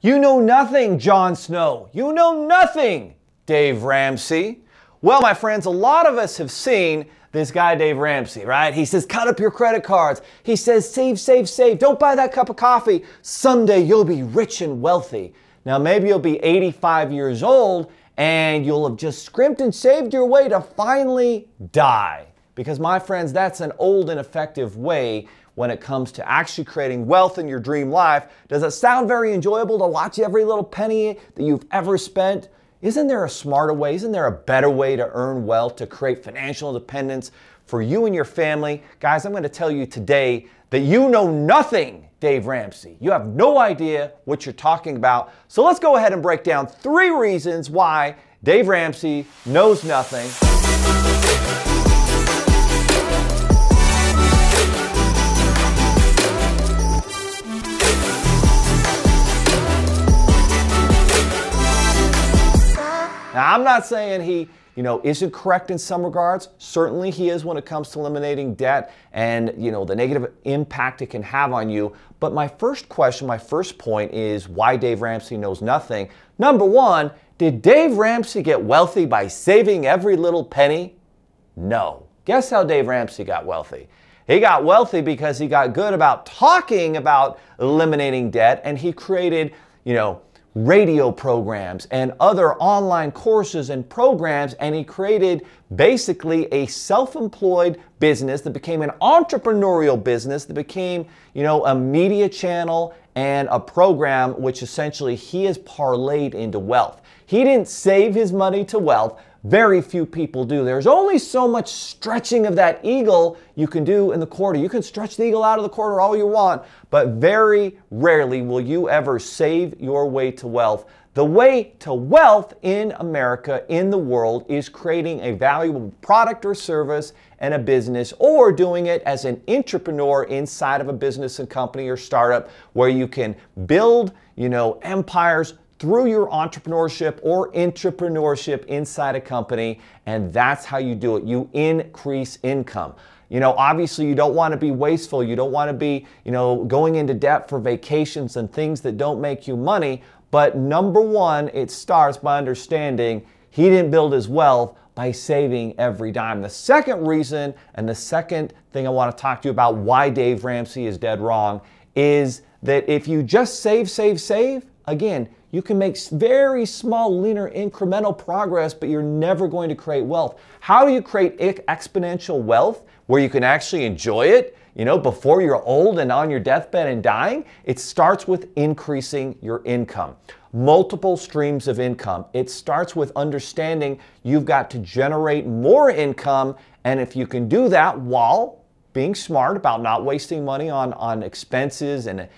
You know nothing, Jon Snow. You know nothing, Dave Ramsey. Well, my friends, a lot of us have seen this guy, Dave Ramsey, right? He says, cut up your credit cards. He says, save, save, save. Don't buy that cup of coffee. Someday you'll be rich and wealthy. Now, maybe you'll be 85 years old and you'll have just scrimped and saved your way to finally die. Because, my friends, that's an old and effective way when it comes to actually creating wealth in your dream life. Does it sound very enjoyable to watch every little penny that you've ever spent? Isn't there a smarter way? Isn't there a better way to earn wealth, to create financial independence for you and your family? Guys, I'm going to tell you today that you know nothing, Dave Ramsey. You have no idea what you're talking about. So let's go ahead and break down 3 reasons why Dave Ramsey knows nothing. Now, I'm not saying he, isn't correct in some regards. Certainly he is when it comes to eliminating debt and, the negative impact it can have on you. But my first question, my first point is why Dave Ramsey knows nothing. Number 1, did Dave Ramsey get wealthy by saving every little penny? No. Guess how Dave Ramsey got wealthy? He got wealthy because he got good about talking about eliminating debt, and he created, radio programs and other online courses and programs, and he created basically a self-employed business that became an entrepreneurial business that became, a media channel and a program which essentially he has parlayed into wealth. He didn't save his money to wealth. Very few people do. There's only so much stretching of that eagle you can do in the quarter. You can stretch the eagle out of the quarter all you want, but very rarely will you ever save your way to wealth. The way to wealth in America, in the world, is creating a valuable product or service and a business, or doing it as an entrepreneur inside of a business and company or startup where you can build, empires through your entrepreneurship or intrapreneurship inside a company, and that's how you do it. You increase income. Obviously you don't want to be wasteful. You don't want to be, going into debt for vacations and things that don't make you money. But number 1, it starts by understanding he didn't build his wealth by saving every dime. The second reason, and the second thing I want to talk to you about why Dave Ramsey is dead wrong, is that if you just save, save, save, again, you can make very small, linear, incremental progress, but you're never going to create wealth. How do you create exponential wealth where you can actually enjoy it, before you're old and on your deathbed and dying? It starts with increasing your income. Multiple streams of income. It starts with understanding you've got to generate more income, and if you can do that while being smart about not wasting money on expenses and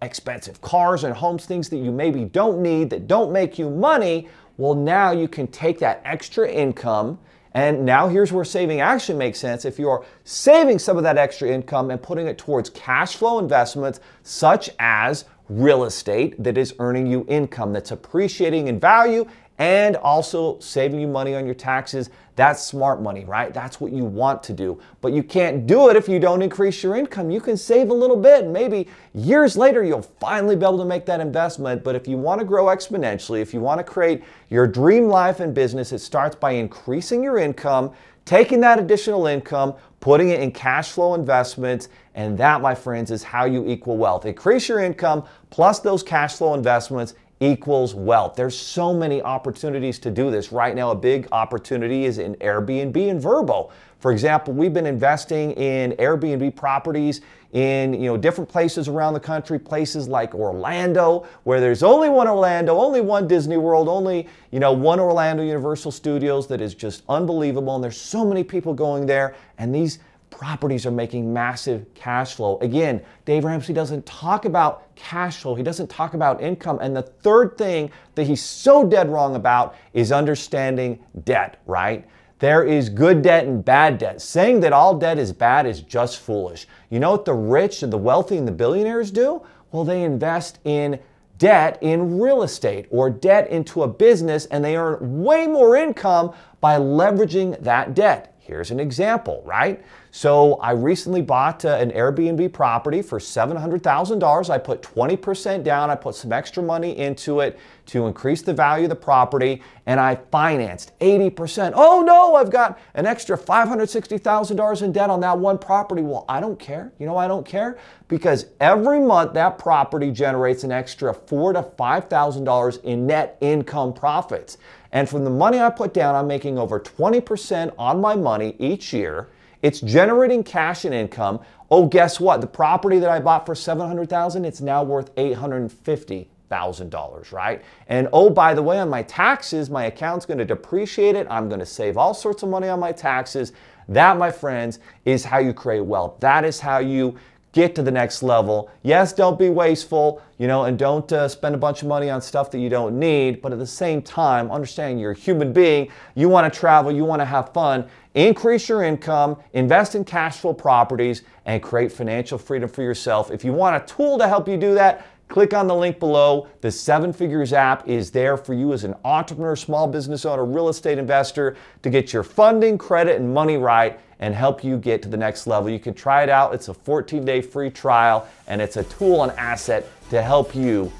expensive cars and homes, things that you maybe don't need, that don't make you money, well, now you can take that extra income, and now here's where saving actually makes sense. If you're saving some of that extra income and putting it towards cash flow investments, such as real estate that is earning you income, that's appreciating in value, and also saving you money on your taxes, that's smart money, right? That's what you want to do. But you can't do it if you don't increase your income. You can save a little bit, and maybe years later you'll finally be able to make that investment. But if you want to grow exponentially, if you want to create your dream life and business, it starts by increasing your income, taking that additional income, putting it in cash flow investments, and that, my friends, is how you equal wealth. Increase your income plus those cash flow investments equals wealth. There's so many opportunities to do this. Right now, a big opportunity is in Airbnb and Vrbo. For example, we've been investing in Airbnb properties in different places around the country, places like Orlando, where there's only one Orlando, only one Disney World, only one Orlando Universal Studios that is just unbelievable. And there's so many people going there, and these properties are making massive cash flow. Again, Dave Ramsey doesn't talk about cash flow. He doesn't talk about income. And the third thing that he's so dead wrong about is understanding debt, right? There is good debt and bad debt. Saying that all debt is bad is just foolish. You know what the rich and the wealthy and the billionaires do? Well, they invest in debt in real estate or debt into a business, and they earn way more income by leveraging that debt. Here's an example, right? So I recently bought an Airbnb property for $700,000. I put 20% down. I put some extra money into it to increase the value of the property, and I financed 80%. Oh no, I've got an extra $560,000 in debt on that one property. Well, I don't care. You know why I don't care? Because every month that property generates an extra $4,000 to $5,000 in net income profits. And from the money I put down, I'm making over 20% on my money each year. It's generating cash and income. Oh, guess what? The property that I bought for $700,000, it's now worth $850,000, right? And oh, by the way, on my taxes, my account's going to depreciate it. I'm going to save all sorts of money on my taxes. That, my friends, is how you create wealth. That is how you get to the next level. Yes, don't be wasteful, and don't spend a bunch of money on stuff that you don't need, but at the same time, understand you're a human being. You want to travel, you want to have fun. Increase your income, invest in cash flow properties, and create financial freedom for yourself. If you want a tool to help you do that, click on the link below. The 7 Figures app is there for you as an entrepreneur, small business owner, real estate investor to get your funding, credit, and money right and help you get to the next level. You can try it out. It's a 14-day free trial, and it's a tool and asset to help you,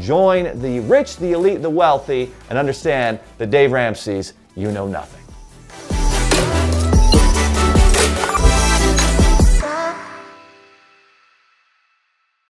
join the rich, the elite, the wealthy, and understand the Dave Ramsey's You Know Nothing.